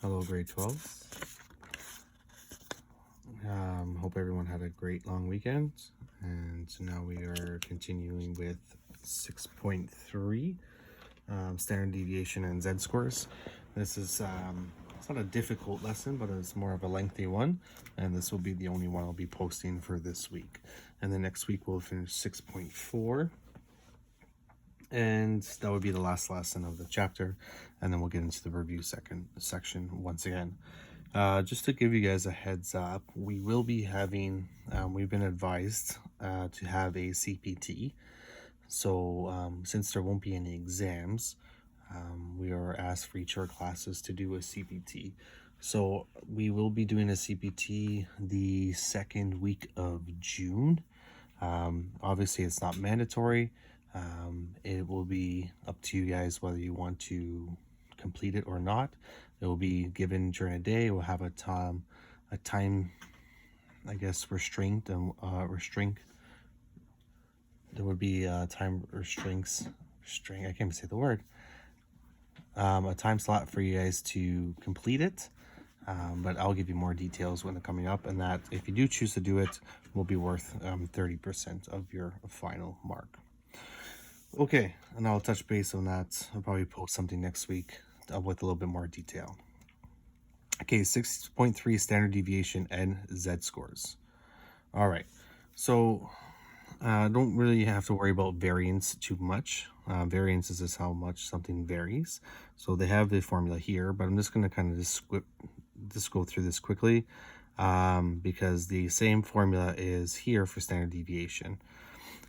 Hello, grade 12s. Hope everyone had a great long weekend. And now we are continuing with 6.3, standard deviation and z-scores. This is, it's not a difficult lesson, but it's more of a lengthy one. And this will be the only one I'll be posting for this week. And then next week we'll finish 6.4. And that would be the last lesson of the chapter. And then we'll get into the review section once again. Just to give you guys a heads up, we will be having, we've been advised to have a CPT. So since there won't be any exams, we are asked for each of our classes to do a CPT. So we will be doing a CPT the second week of June. Obviously, it's not mandatory. It will be up to you guys whether you want to complete it or not. It will be given during a day. It will have a time, I guess, restraint and restraint. There would be time restraints. I can't even say the word. A time slot for you guys to complete it. But I'll give you more details when they're coming up, and that if you do choose to do it, will be worth 30% of your final mark. Okay, and I'll touch base on that. I'll probably post something next week with a little bit more detail. Okay, 6.3 standard deviation and z-scores. All right, so don't really have to worry about variance too much. Variance is just how much something varies. So they have the formula here, but I'm just going to kind of just go through this quickly because the same formula is here for standard deviation.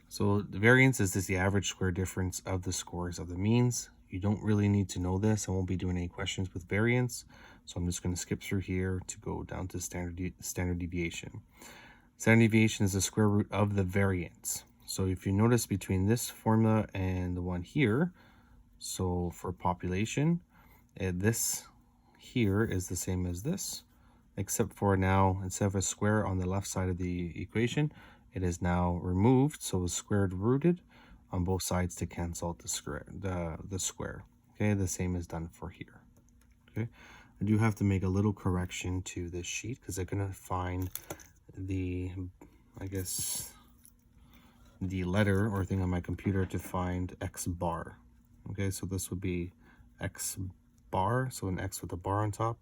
So the variance is just the average square difference of the scores of the means. You don't really need to know this. I won't be doing any questions with variance. So I'm just going to skip through here to go down to standard deviation. Standard deviation is the square root of the variance. So if you notice between this formula and the one here, so for population, this here is the same as this, except for now, instead of a square on the left side of the equation, it is now removed, so it's squared rooted on both sides to cancel out the square. Okay, the same is done for here. Okay, I do have to make a little correction to this sheet because I'm gonna find the, I guess, the letter or thing on my computer to find x bar. Okay, so this would be x bar, so an x with a bar on top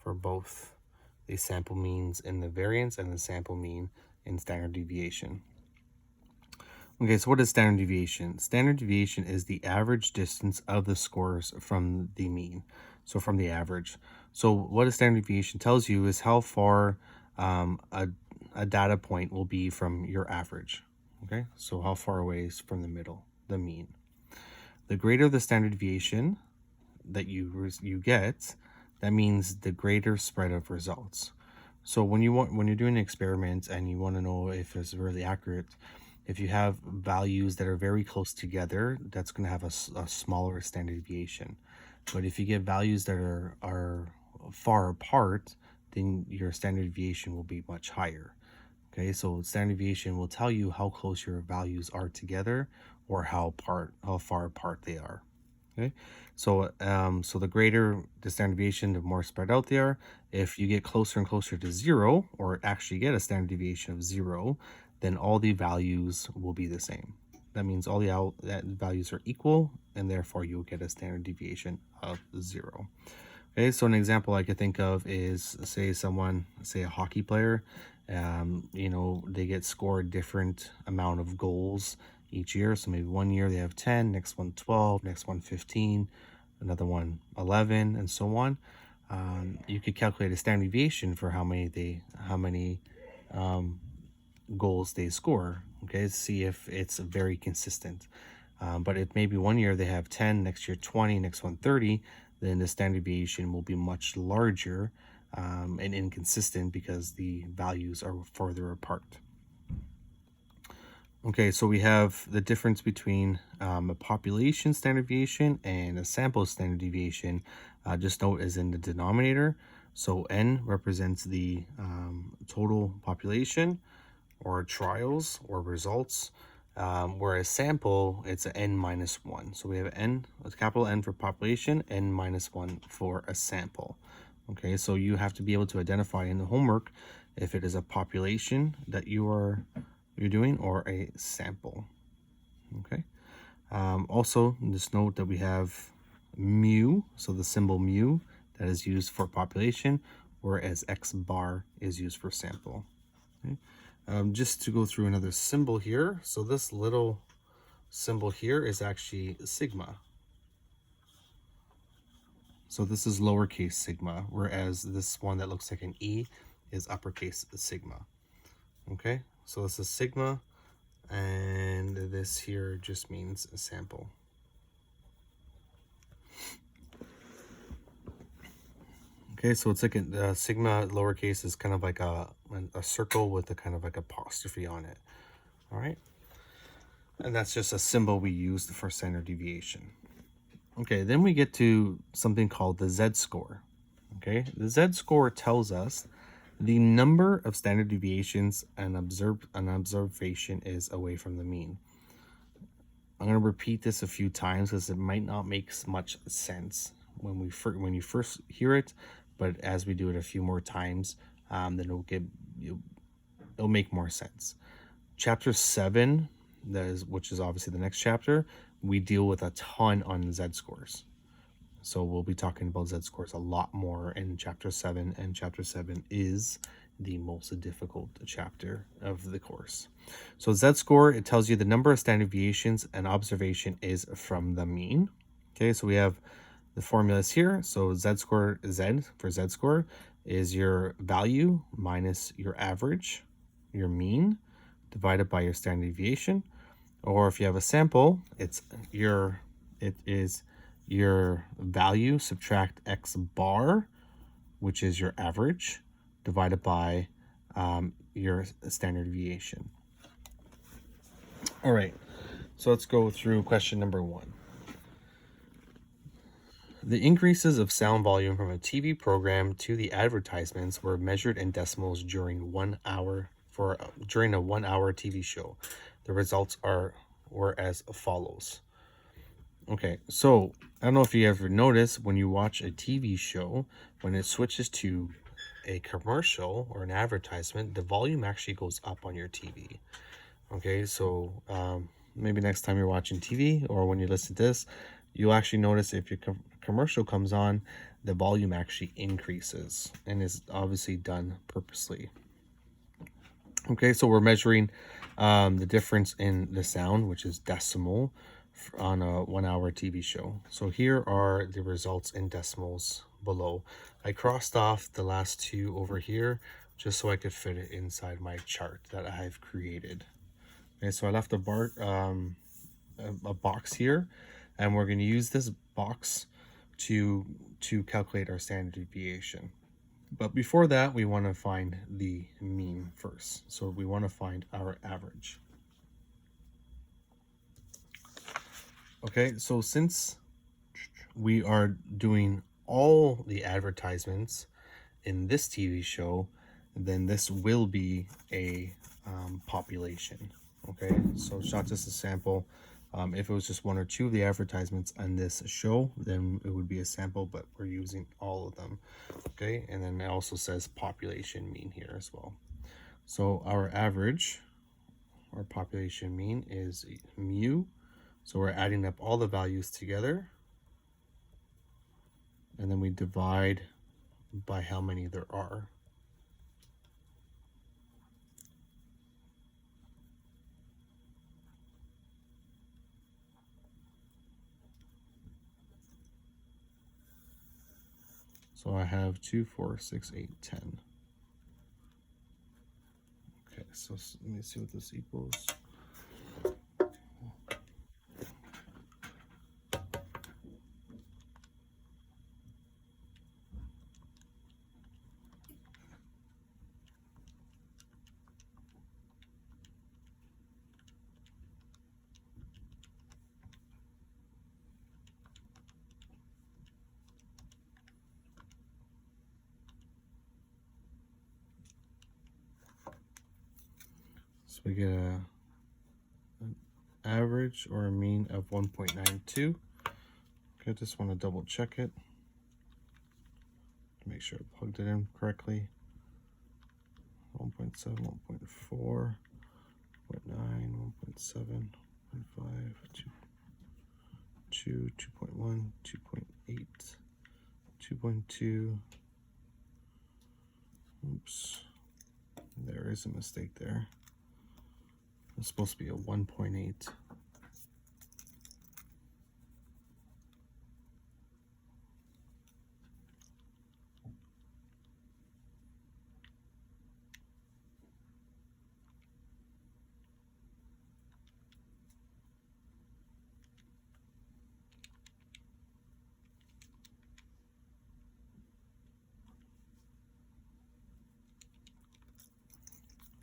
for both the sample means in the variance and the sample mean in standard deviation. Okay, so what is standard deviation? Standard deviation is the average distance of the scores from the mean, so from the average. So what a standard deviation tells you is how far a data point will be from your average. Okay, so how far away is from the middle, the mean. The greater the standard deviation that you get, that means the greater spread of results. So when you're doing an experiment and you want to know if it's really accurate, if you have values that are very close together, that's going to have a smaller standard deviation. But if you get values that are far apart, then your standard deviation will be much higher. Okay, so standard deviation will tell you how close your values are together or how far apart they are. Okay, so so the greater the standard deviation, the more spread out they are. If you get closer and closer to zero, or actually get a standard deviation of 0, then all the values will be the same. That means all the values are equal, and therefore you'll get a standard deviation of 0. Okay, so an example I could think of is, say a hockey player, you know, they get scored different amount of goals each year. So maybe one year they have 10, next one 12, next one 15, another one 11, and so on. You could calculate a standard deviation for how many goals they score. Okay, see if it's very consistent. But if maybe one year they have 10, next year 20, next one 30, then the standard deviation will be much larger and inconsistent because the values are further apart. Okay, so we have the difference between a population standard deviation and a sample standard deviation. Just note is in the denominator. So n represents the total population or trials or results, whereas sample, it's an n minus 1. So we have n, a capital N for population, n minus 1 for a sample. Okay, so you have to be able to identify in the homework if it is a population that you're doing or a sample. Okay. Also, just note that we have mu, so the symbol mu that is used for population, whereas x bar is used for sample. Okay. Just to go through another symbol here, so this little symbol here is actually sigma. So this is lowercase sigma, whereas this one that looks like an E is uppercase sigma. Okay, so this is sigma, and this here just means a sample. Okay, so it's like a sigma lowercase is kind of like a circle with a kind of like apostrophe on it. All right, and that's just a symbol we use for standard deviation. Okay, then we get to something called the Z-score. Okay, the Z-score tells us the number of standard deviations an observation is away from the mean. I'm going to repeat this a few times because it might not make much sense when you first hear it, but as we do it a few more times, then it'll make more sense. Chapter 7, which is obviously the next chapter, we deal with a ton on Z-scores. So we'll be talking about Z-scores a lot more in chapter 7, and chapter 7 is the most difficult chapter of the course. So Z-score, it tells you the number of standard deviations an observation is from the mean. Okay, so we have the formulas here. So Z-score, Z for Z-score is your value minus your average, your mean, divided by your standard deviation. Or if you have a sample, it is your value subtract x bar, which is your average, divided by your standard deviation. All right, so let's go through question number 1. The increases of sound volume from a TV program to the advertisements were measured in decimals during 1 hour during a 1 hour TV show. The results were as follows. Okay, so I don't know if you ever notice when you watch a TV show, when it switches to a commercial or an advertisement, the volume actually goes up on your TV. Okay, so maybe next time you're watching TV or when you listen to this, you'll actually notice if your commercial comes on, the volume actually increases and is obviously done purposely. Okay, so we're measuring the difference in the sound, which is decimal, on a 1 hour TV show. So here are the results in decimals below. I crossed off the last two over here just so I could fit it inside my chart that I've created. Okay, so I left a box here, and we're going to use this box to calculate our standard deviation. But before that, we want to find the mean first. So we want to find our average. Okay, so since we are doing all the advertisements in this TV show, then this will be a population. Okay, so it's not just a sample. If it was just one or two of the advertisements on this show, then it would be a sample, but we're using all of them. Okay, and then it also says population mean here as well. So our average, our population mean is mu. So we're adding up all the values together, and then we divide by how many there are. So I have 2, 4, 6, 8, 10. Okay, so let me see what this equals. So we get an average or a mean of 1.92. Okay, I just want to double check it. to make sure I plugged it in correctly. 1.7, 1.4, 0.9, 1.7, 1.5, 2, 2.1, 2.8, 2.2. Oops, there is a mistake there. It's supposed to be a 1.8.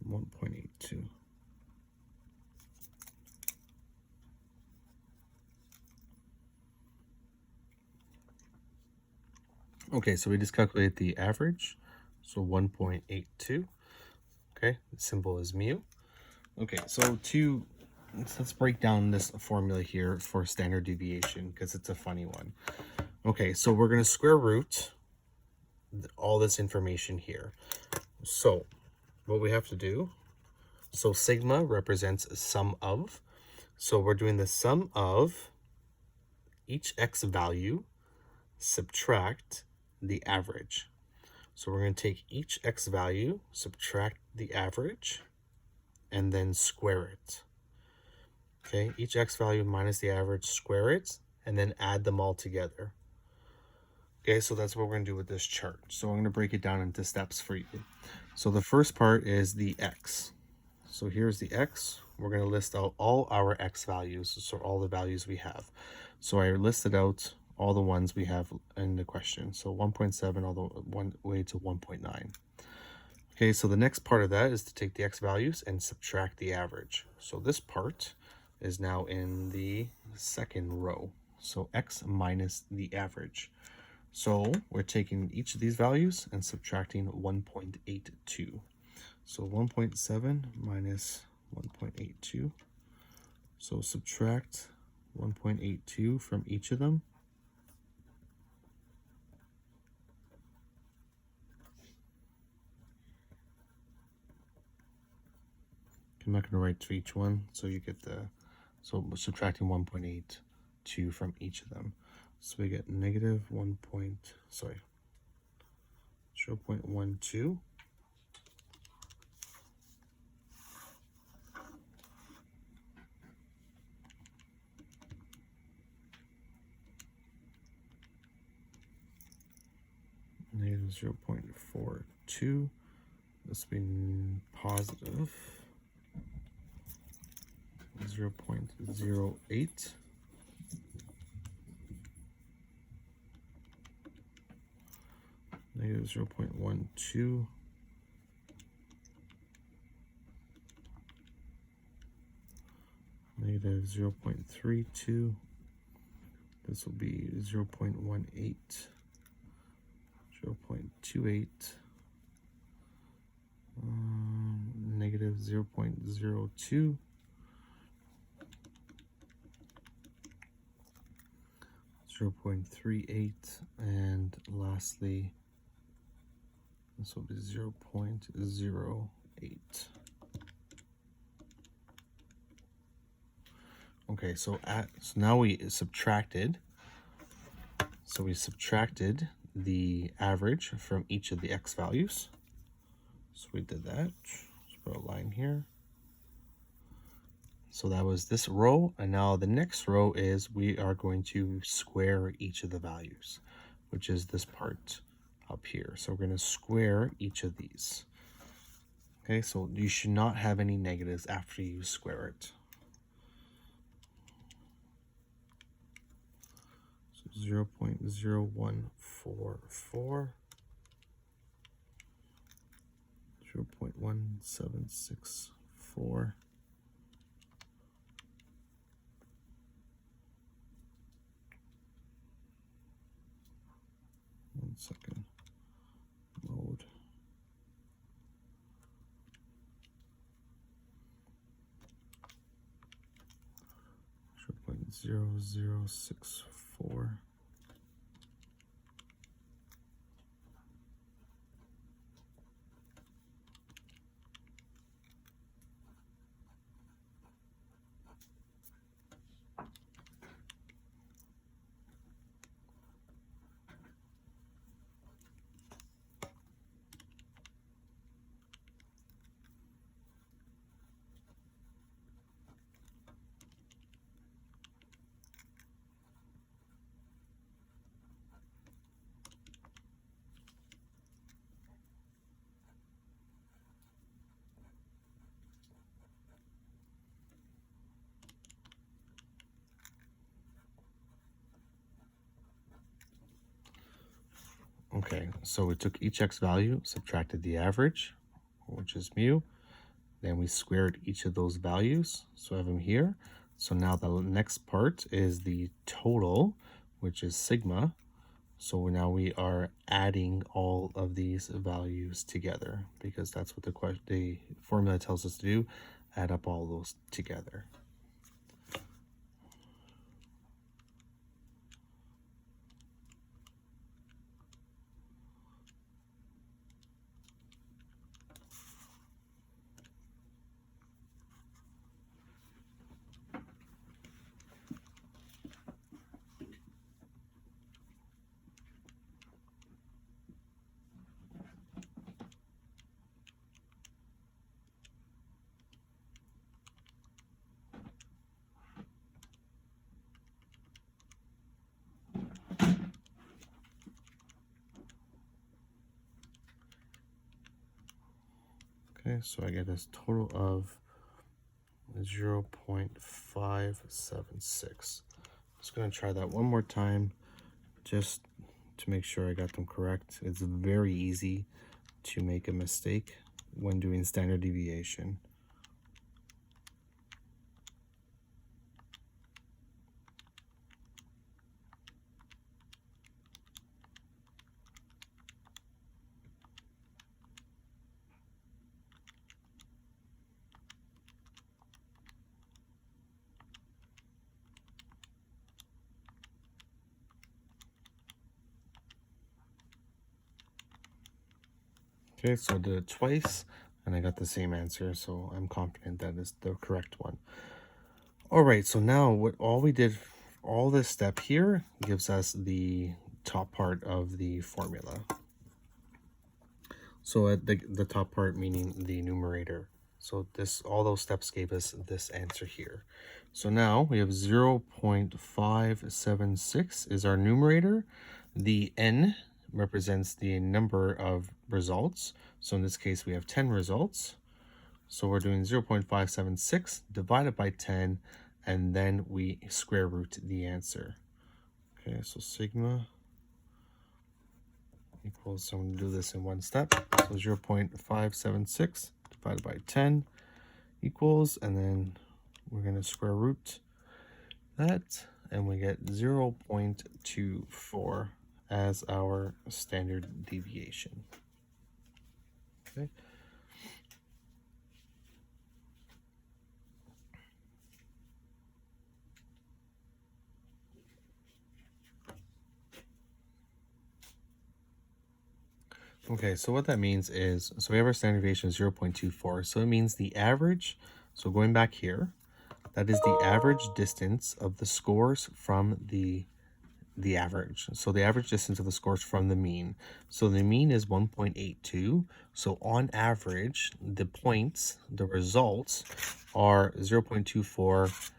$1.82. Okay, so we just calculate the average. So 1.82. Okay, the symbol is mu. Okay, so let's break down this formula here for standard deviation because it's a funny one. Okay, so we're going to square root all this information here. So what we have to do, so sigma represents a sum of. So we're doing the sum of each x value subtract the average. So we're going to take each x value, subtract the average, and then square it. Okay, each x value minus the average, square it, and then add them all together. Okay, so that's what we're going to do with this chart. So I'm going to break it down into steps for you. So the first part is the x. So here's the x. We're going to list out all our x values, so all the values we have. So I listed out all the ones we have in the question. So 1.7 all the one way to 1.9. Okay, so the next part of that is to take the x values and subtract the average. So this part is now in the second row. So x minus the average. So we're taking each of these values and subtracting 1.82. So 1.7 minus 1.82. So subtract 1.82 from each of them. I'm not going to write for each one, so you get so subtracting 1.82 from each of them. So we get negative 0.12. Negative 0.42. This being positive 0.08. Negative 0.12. Negative 0.32. This will be 0.18. 0.28. Negative 0.02. 0.38, and lastly this will be 0.08. Okay, so now we subtracted the average from each of the x values. So we did that. Let's put a line here. So that was this row, and now the next row is we are going to square each of the values, which is this part up here. So we're going to square each of these. Okay, so you should not have any negatives after you square it. So 0.0144, 0.1764, 1 second, mode. 0.0064. Okay, so we took each x value, subtracted the average, which is mu. Then we squared each of those values, so I have them here. So now the next part is the total, which is sigma. So now we are adding all of these values together, because that's what the formula tells us to do, add up all those together. Okay, so I get this total of 0.576. Just going to try that one more time just to make sure I got them correct. It's very easy to make a mistake when doing standard deviation. Okay, so I did it twice and I got the same answer, so I'm confident that is the correct one. All right, so now all this step here gives us the top part of the formula. So at the top part meaning the numerator. So all those steps gave us this answer here. So now we have 0.576 is our numerator. The n represents the number of results. So in this case, we have 10 results. So we're doing 0.576 divided by 10, and then we square root the answer. Okay, so sigma equals, so I'm going to do this in one step. So 0.576 divided by 10 equals, and then we're going to square root that, and we get 0.24 as our standard deviation. Okay. Okay, so what that means is, so we have our standard deviation of 0.24. So it means the average, so going back here, that is the average distance of the scores from the average. So the average distance of the scores from the mean. So the mean is 1.82. So on average, the points, the results are 0.24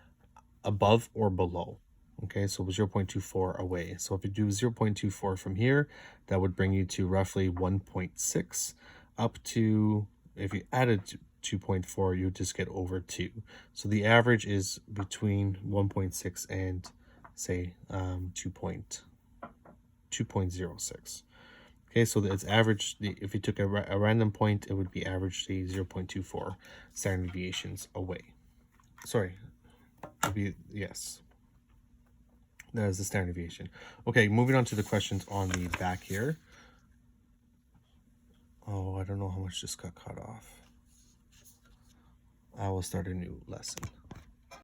above or below. Okay, so 0.24 away. So if you do 0.24 from here, that would bring you to roughly 1.6 up to, if you added 2.4, you would just get over 2. So the average is between 1.6 and say 2.06. Okay, so it's average. If you took a random point, it would be average the 0.24 standard deviations away. Sorry, it would be, yes. That is the standard deviation. Okay, moving on to the questions on the back here. Oh, I don't know how much just got cut off. I will start a new lesson.